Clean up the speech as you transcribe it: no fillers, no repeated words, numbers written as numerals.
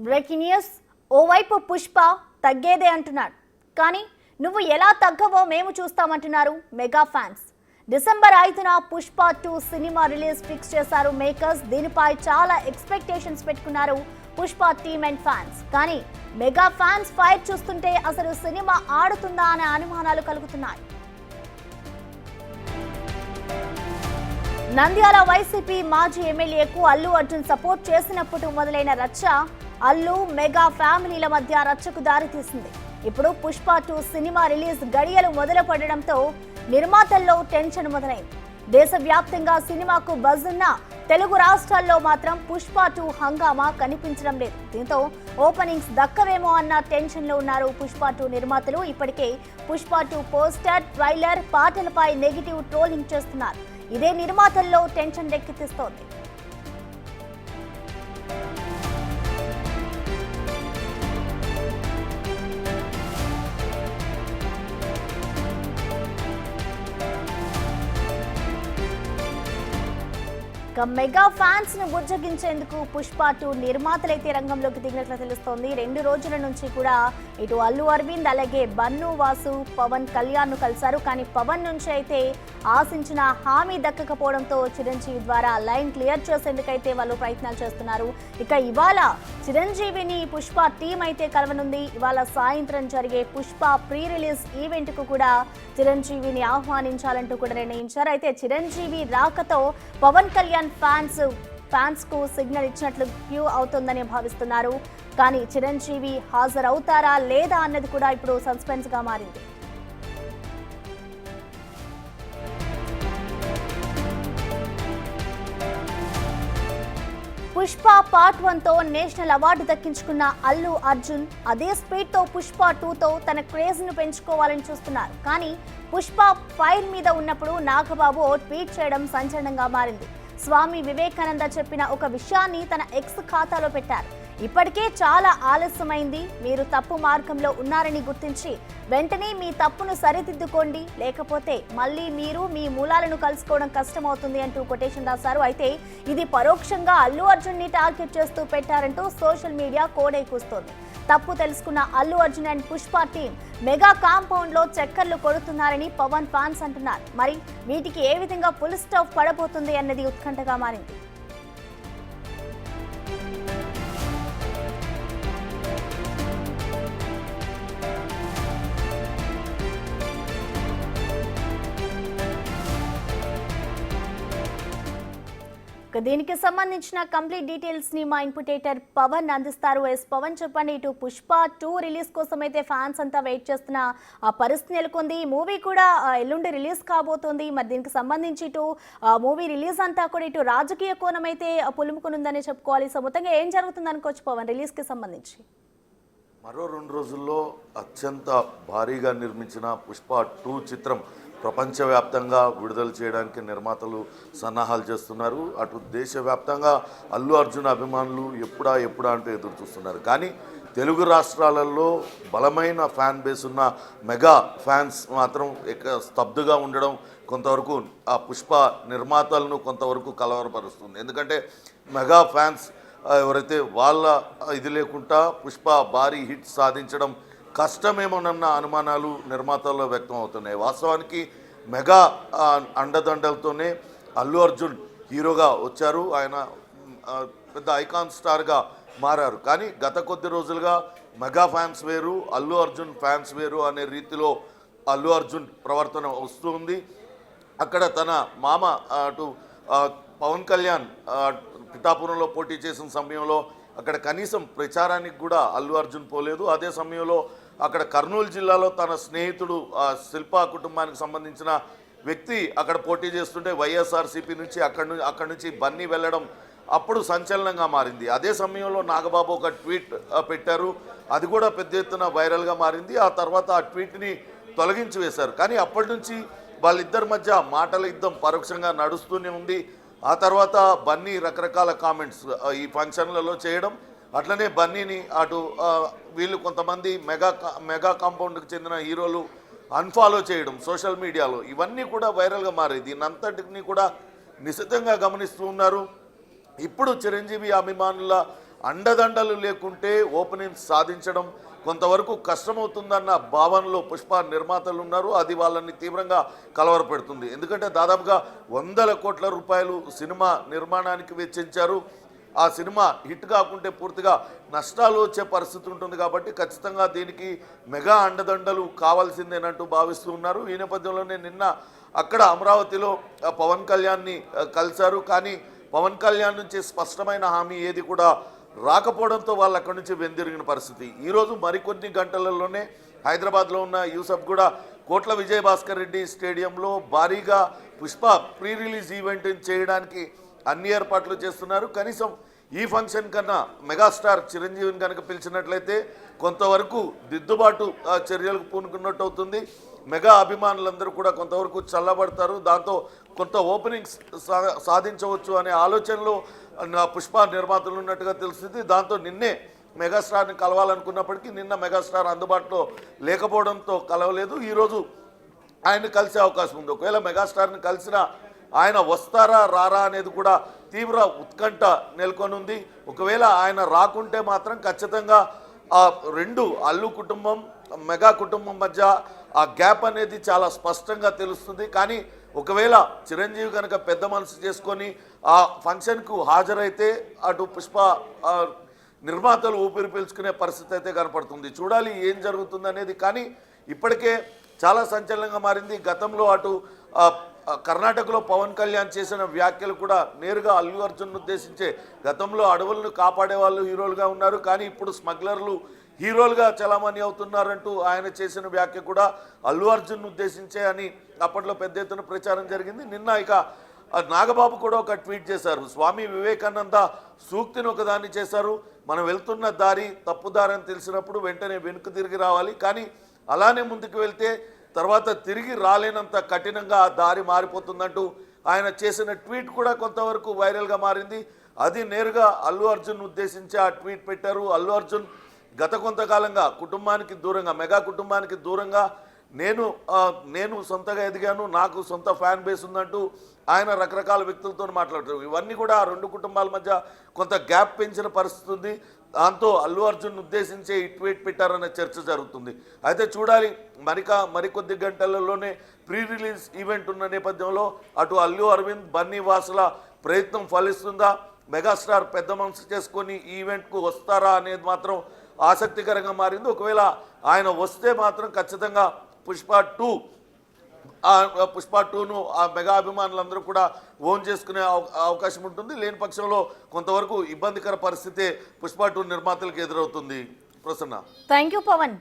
Breaking news. ఓవైపు పుష్ప తగ్గేదే అంటున్నాడు, కానీ నువ్వు ఎలా తగ్గవో మేము చూస్తామంటున్నారు మెగా ఫ్యాన్స్. డిసెంబర్ 5న పుష్ప 2 సినిమా రిలీజ్ ఫిక్స్ చేశారు మేకర్స్. దీనిపై చాలా ఎక్స్పెక్టేషన్స్ పెట్టుకున్నారు పుష్ప టీమ్ అండ్ ఫ్యాన్స్. కానీ మెగా ఫ్యాన్స్ ఫైర్ చూస్తుంటే అసలు సినిమా ఆడుతుందా అనే అనుమానాలు కలుగుతున్నాయి. నంద్యాల వైసీపీ మాజీ ఎమ్మెల్యేకు అల్లు అర్జున్ సపోర్ట్ చేసినప్పుడు మొదలైన రచ్చ అల్లు మెగా ఫ్యామిలీల మధ్య రచ్చకు దారితీసింది. ఇప్పుడు పుష్ప 2 సినిమా రిలీజ్ గడియలు మొదలు పడడంతో నిర్మాతల్లో టెన్షన్ మొదలైంది. దేశవ్యాప్తంగా సినిమాకు బజ్ ఉన్న తెలుగు రాష్ట్రాల్లో మాత్రం పుష్ప 2 హంగామా కనిపించడం లేదు. దీంతో ఓపెనింగ్స్ దక్కవేమో అన్న టెన్షన్లో ఉన్నారు పుష్ప 2 నిర్మాతలు. ఇప్పటికే పుష్ప 2 పోస్టర్, ట్రైలర్, పాటలపై నెగిటివ్ ట్రోలింగ్ చేస్తున్నారు. ఇదే నిర్మాతల్లో టెన్షన్ రేకెత్తిస్తోంది. మెగా ఫ్యాన్స్ ను బుజ్జగించేందుకు పుష్ప 2 నిర్మాతలైతే రంగంలోకి దిగినట్లు తెలుస్తోంది. 2 రోజుల నుంచి కూడా ఇటు అల్లు అరవింద్ అలాగే బన్ను వాసు పవన్ కళ్యాణ్ ను కలిశారు. కానీ పవన్ నుంచి అయితే ఆశించిన హామీ దక్కకపోవడంతో చిరంజీవి ద్వారా లైన్ క్లియర్ చేసేందుకైతే వాళ్ళు ప్రయత్నాలు చేస్తున్నారు. ఇక ఇవాళ చిరంజీవిని పుష్ప టీం అయితే కలవనుంది. ఇవాళ సాయంత్రం జరిగే పుష్ప ప్రీ రిలీజ్ ఈవెంట్ కు కూడా చిరంజీవిని ఆహ్వానించాలంటూ కూడా నిర్ణయించారు. అయితే చిరంజీవి రాకతో పవన్ కళ్యాణ్ ఫ్యాన్స్ కు సిగ్నల్ ఇచ్చినట్లు క్యూ అవుతుందని భావిస్తున్నారు. కానీ చిరంజీవి హాజరవుతారా లేదా అన్నది కూడా ఇప్పుడు సస్పెన్స్ గా మారింది. పుష్ప పార్ట్ 1తో నేషనల్ అవార్డు దక్కించుకున్న అల్లు అర్జున్ అదే స్పీడ్ తో పుష్ప 2తో తన క్రేజ్ ను పెంచుకోవాలని చూస్తున్నారు. కానీ పుష్ప ఫైర్ మీద ఉన్నప్పుడు నాగబాబు ట్వీట్ చేయడం సంచలనంగా మారింది. స్వామి వివేకానంద చెప్పిన ఒక విషయాన్ని తన ఎక్స్ ఖాతాలో పెట్టారు. ఇప్పటికే చాలా ఆలస్యమైంది, మీరు తప్పు మార్గంలో ఉన్నారని గుర్తించి వెంటనే మీ తప్పును సరిదిద్దుకోండి, లేకపోతే మళ్ళీ మీరు మీ మూలాలను కలుసుకోవడం కష్టమవుతుంది అంటూ కొటేషన్ రాశారు. అయితే ఇది పరోక్షంగా అల్లు అర్జున్ ని టార్గెట్ చేస్తూ పెట్టారంటూ సోషల్ మీడియా కోడై కూస్తోంది. తప్పు తెలుసుకున్న Allu Arjun and Pushpa team mega compound లో చక్కర్లు కొడుతున్నారని పవన్ ఫ్యాన్స్ అంటున్నారు. మరి వీటికి ఏ విధంగా ఫుల్ స్టాప్ పడబోతుంది అన్నది ఉత్కంఠగా మారింది. దీనికి సంబంధించిన కంప్లీట్ డీటెయిల్స్ ని మా ఇన్పుటేటర్ పవన్ అందిస్తారు. పవన్ చెప్పండి, ఇటు పుష్ప 2 రిలీజ్ కోసం అయితే ఫ్యాన్స్ అంతా వెయిట్ చేస్తున్న ఆ పరిస్థితి నెలకొంది. మూవీ కూడా ఎల్లుండి రిలీజ్ కాబోతోంది. మరి దీనికి సంబంధించి ఇటు మూవీ రిలీజ్ అంతా కూడా ఇటు రాజకీయ కోణం అయితే పులుముకునుందని చెప్పుకోవాలి. సో మొత్తంగా ఏం జరుగుతుంది అనుకోవచ్చు పవన్ రిలీజ్ కి సంబంధించి? మరో 2 రోజుల్లో అత్యంత భారీగా నిర్మించిన పుష్ప 2 చిత్రం ప్రపంచవ్యాప్తంగా విడుదల చేయడానికి నిర్మాతలు సన్నాహాలు చేస్తున్నారు. అటు దేశవ్యాప్తంగా అల్లు అర్జున్ అభిమానులు ఎప్పుడా అంటూ ఎదురు చూస్తున్నారు. కానీ తెలుగు రాష్ట్రాలలో బలమైన ఫ్యాన్ బేస్ ఉన్న మెగా ఫ్యాన్స్ మాత్రం స్తబ్దుగా ఉండడం కొంతవరకు ఆ పుష్ప నిర్మాతలను కొంతవరకు కలవరపరుస్తుంది. ఎందుకంటే మెగా ఫ్యాన్స్ ఎవరైతే వాళ్ళ ఇది లేకుండా పుష్ప భారీ హిట్ సాధించడం కష్టమేమోనన్న అనుమానాలు నిర్మాతల్లో వ్యక్తం అవుతున్నాయి. వాస్తవానికి మెగా అండదండలతోనే అల్లు అర్జున్ హీరోగా వచ్చారు. ఆయన పెద్ద ఐకాన్ స్టార్గా మారారు. కానీ గత కొద్ది రోజులుగా మెగా ఫ్యాన్స్ వేరు, అల్లు అర్జున్ ఫ్యాన్స్ వేరు అనే రీతిలో అల్లు అర్జున్ ప్రవర్తన వస్తుంది. అక్కడ తన మామ అటు పవన్ కళ్యాణ్ పిఠాపురంలో పోటీ చేసిన సమయంలో అక్కడ కనీసం ప్రచారానికి కూడా అల్లు అర్జున్ పోలేదు. అదే సమయంలో అక్కడ కర్నూలు జిల్లాలో తన స్నేహితుడు శిల్ప కుటుంబానికి సంబంధించిన వ్యక్తి అక్కడ పోటీ చేస్తుంటే వైఎస్ఆర్సీపీ నుంచి అక్కడి నుంచి బన్నీ వెళ్ళడం అప్పుడు సంచలనంగా మారింది. అదే సమయంలో నాగబాబు ఒక ట్వీట్ పెట్టారు. అది కూడా పెద్ద ఎత్తున వైరల్గా మారింది. ఆ తర్వాత ఆ ట్వీట్ని తొలగించి వేశారు. కానీ అప్పటి నుంచి వాళ్ళిద్దరి మధ్య మాటల యుద్ధం పరోక్షంగా నడుస్తూనే ఉంది. ఆ తర్వాత బన్నీ రకరకాల కామెంట్స్ ఈ ఫంక్షన్లలో చేయడం, అట్లనే బన్నీని అటు వీళ్ళు కొంతమంది మెగా కాంపౌండ్కి చెందిన హీరోలు అన్ఫాలో చేయడం సోషల్ మీడియాలో, ఇవన్నీ కూడా వైరల్గా మారాయి. దీనంతటిని కూడా నిశితంగా గమనిస్తూ ఉన్నారు. ఇప్పుడు చిరంజీవి అభిమానుల అండదండలు లేకుంటే ఓపెనింగ్ సాధించడం కొంతవరకు కష్టమవుతుందన్న భావనలో పుష్ప నిర్మాతలు ఉన్నారు. అది వాళ్ళని తీవ్రంగా కలవరపెడుతుంది. ఎందుకంటే దాదాపుగా 100 కోట్ల రూపాయలు సినిమా నిర్మాణానికి వెచ్చించారు. ఆ సినిమా హిట్ కాకుంటే పూర్తిగా నష్టాలు వచ్చే పరిస్థితి ఉంటుంది. కాబట్టి ఖచ్చితంగా దీనికి మెగా అండదండలు కావాల్సిందేనంటూ భావిస్తూ ఉన్నారు. ఈ నేపథ్యంలోనే నిన్న అక్కడ అమరావతిలో పవన్ కళ్యాణ్ని కలిశారు. కానీ పవన్ కళ్యాణ్ నుంచి స్పష్టమైన హామీ ఏది కూడా రాకపోవడంతో వాళ్ళు అక్కడి నుంచి వెందిరిగిన పరిస్థితి. ఈరోజు మరికొన్ని గంటలలోనే హైదరాబాద్లో ఉన్న యూసఫ్ కూడా కోట్ల విజయభాస్కర్ రెడ్డి స్టేడియంలో భారీగా పుష్ప ప్రీ రిలీజ్ ఈవెంట్ చేయడానికి అన్ని ఏర్పాట్లు చేస్తున్నారు. కనీసం ఈ ఫంక్షన్ కన్నా మెగాస్టార్ చిరంజీవిని కనుక పిలిచినట్లయితే కొంతవరకు దిద్దుబాటు చర్యలకు పూనుకున్నట్టు అవుతుంది. మెగా అభిమానులందరూ కూడా కొంతవరకు చల్లబడతారు. దాంతో కొంత ఓపెనింగ్స్ సాధించవచ్చు అనే ఆలోచనలో పుష్ప నిర్మాతలు ఉన్నట్టుగా తెలుస్తుంది. దాంతో నిన్నే మెగాస్టార్ని కలవాలనుకున్నప్పటికీ నిన్న మెగాస్టార్ అందుబాటులో లేకపోవడంతో కలవలేదు. ఈరోజు ఆయన కలిసే అవకాశం ఉంది. ఒకవేళ మెగాస్టార్ని కలిసినా ఆయన వస్తారా రారా అనేది కూడా తీవ్ర ఉత్కంఠ నెలకొని ఉంది. ఒకవేళ ఆయన రాకుంటే మాత్రం ఖచ్చితంగా ఆ రెండు అల్లు కుటుంబం మెగా కుటుంబం మధ్య ఆ గ్యాప్ అనేది చాలా స్పష్టంగా తెలుస్తుంది. కానీ ఒకవేళ చిరంజీవి కనుక పెద్ద మనసు చేసుకొని ఆ ఫంక్షన్కు హాజరైతే అటు పుష్ప నిర్మాతలు ఊపిరి పీల్చుకునే పరిస్థితి అయితే కనపడుతుంది. చూడాలి ఏం జరుగుతుంది అనేది. కానీ ఇప్పటికే చాలా సంచలనంగా మారింది. గతంలో అటు కర్ణాటకలో పవన్ కళ్యాణ్ చేసిన వ్యాఖ్యలు కూడా నేరుగా అల్లు అర్జున్ ఉద్దేశించే, గతంలో అడవులను కాపాడే వాళ్ళు హీరోలుగా ఉన్నారు కానీ ఇప్పుడు స్మగ్లర్లు హీరోలుగా చలామణి అవుతున్నారంటూ ఆయన చేసిన వ్యాఖ్య కూడా అల్లు అర్జున్ ఉద్దేశించే అని అప్పట్లో పెద్ద ఎత్తున ప్రచారం జరిగింది. నిన్న ఇక నాగబాబు కూడా ఒక ట్వీట్ చేశారు. స్వామి వివేకానంద సూక్తిని ఒకదాన్ని చేశారు. మనం వెళ్తున్న దారి తప్పుదారి అని తెలిసినప్పుడు వెంటనే వెనుక తిరిగి రావాలి, కానీ అలానే ముందుకు వెళ్తే తర్వాత తిరిగి రాలేనంత కఠినంగా ఆ దారి మారిపోతుందంటూ ఆయన చేసిన ట్వీట్ కూడా కొంతవరకు వైరల్గా మారింది. అది నేరుగా అల్లు అర్జున్ ఉద్దేశించి ఆ ట్వీట్ పెట్టారు. అల్లు అర్జున్ గత కొంతకాలంగా కుటుంబానికి దూరంగా, మెగా కుటుంబానికి దూరంగా నేను సొంతగా ఎదిగాను, నాకు సొంత ఫ్యాన్ బేస్ ఉందంటూ ఆయన రకరకాల వ్యక్తులతో మాట్లాడుతారు. ఇవన్నీ కూడా ఆ రెండు కుటుంబాల మధ్య కొంత గ్యాప్ పెంచిన పరిస్థితి ఉంది. దాంతో అల్లు అర్జున్ ఉద్దేశించే ఈ ట్వీట్ పెట్టారనే చర్చ జరుగుతుంది. అయితే చూడాలి, మరికొద్ది గంటలలోనే ప్రీ రిలీజ్ ఈవెంట్ ఉన్న నేపథ్యంలో అటు అల్లు అరవింద్ బన్నీ వాసుల ప్రయత్నం ఫలిస్తుందా, మెగాస్టార్ పెద్ద మనసు చేసుకొని ఈ ఈవెంట్కు వస్తారా అనేది మాత్రం ఆసక్తికరంగా మారింది. ఒకవేళ ఆయన వస్తే మాత్రం ఖచ్చితంగా పుష్ప 2ను ఆ మెగా అభిమానులందరూ కూడా ఓన్ చేసుకునే అవకాశం ఉంటుంది. లేని పక్షంలో కొంతవరకు ఇబ్బందికర పరిస్థితే పుష్ప 2 నిర్మాతలకు ఎదురవుతుంది. Prasanna, thank you Pawan.